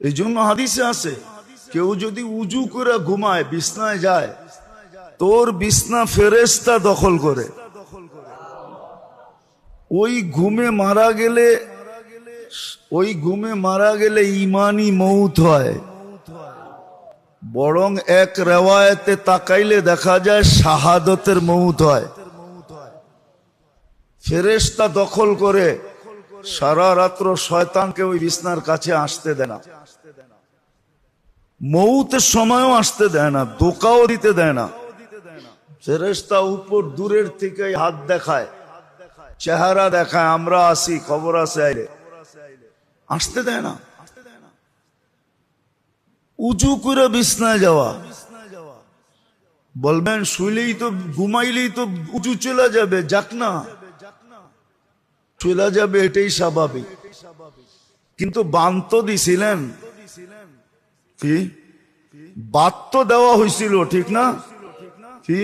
এই জন্য হাদিসে আছে, কেউ যদি উজু করে ঘুমায়, বিছনায় যায়, তোর বিছনা ফেরেশতা দখল করে। ওই ঘুমে মারা গেলে ইমানি মৌত হয়। বরং এক রেওয়ায়েতে তাকাইলে দেখা যায় শাহাদতের মৌত হয়। ফেরেশতা দখল করে, সারা রাত্র শয়তানকে ওই বিছনার কাছে আসতে দেয় না, মৌতের সময়ও আসতে দেয় না, ধোঁকাও দিতে দেয় না। ফেরেশতা উপর দূরের থেকে হাত দেখায়, চেহারা দেখায়, আমরা আসি, খবর আছে, আইরে আসতে দেয় না। উঁচু করে বিছনায় যাওয়া, বলবেন শুইলেই তো, ঘুমাইলেই তো উঁচু চলে যাবে, যাক না, চলে যাবে, এটাই স্বাভাবিক। কিন্তু বান তো দিছিলেন, কি বাত তো দেওয়া হয়েছিল, ঠিক না? কি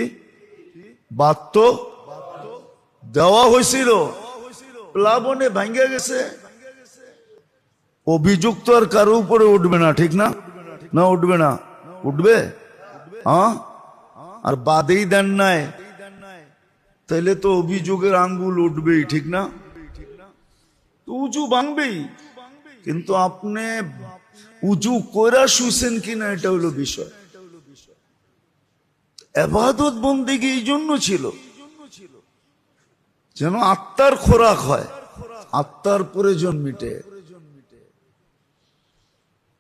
বাত তো দেওয়া হয়েছিল, প্লাবনে ভাঙ্গে গেছে। অভিযোগ তো আর কারো উপরে উঠবে না, ঠিক না? না উঠবে না? উঠবে? হ্যাঁ, আর বাদেই দেন নাই, তাইলে তো অভিযোগের আঙ্গুল উঠবেই, ঠিক না? উঁচু ভাঙবেই, কিন্তু আপনি উঁচু কইরা শুছেন কিনা এটা হলো বিষয়। ইবাদত বন্দেগী এই জন্য ছিল যেন আত্মার খোরাক হয়, আত্মার প্রয়োজন মিটে,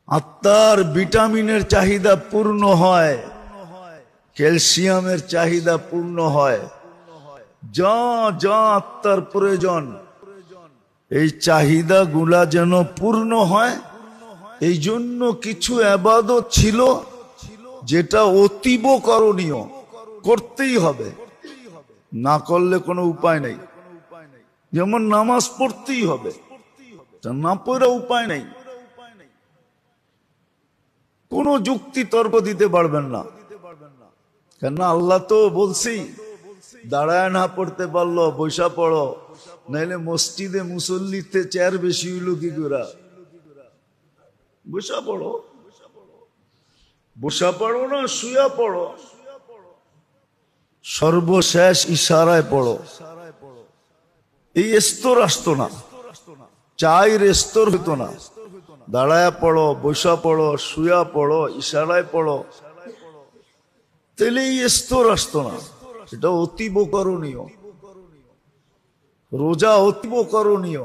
আত্মার ভিটামিনের চাহিদা পূর্ণ হয়, ক্যালসিয়ামের চাহিদা পূর্ণ হয়, যা যা আত্মার প্রয়োজন, এই চাহিদা গুলা যেন পূর্ণ হয়। এই জন্য কিছু ইবাদত ছিল যেটা অতীব করণীয়, করতেই হবে, না করলে কোনো উপায় নাই। যেমন নামাজ পড়তেই হবে, না পড়া উপায় নাই, কোন যুক্তি তর্ক দিতে পারবেন না। কেন আল্লাহ তো বলছি, দাঁড়ায় না পড়তে পারলো বৈশা পড়ো, নাইলে মসজিদে মুসল্লিতে চেয়ার বেশি হইল কি করে? বৈশা পড়ো, বসা পড়ো না শুয়া পড়ো, সর্বশেষ ইশারায় পড়ো। এই স্তর আসতো না, চাইর স্তর হইতো না, দাঁড়ায় পড়ো, বৈশা পড়ো, শুয়া পড়ো, ইশারায় পড়ো, তাহলে এই স্তর আসতো না। এটা অতীব করণীয়, রোজা অতীব করণীয়।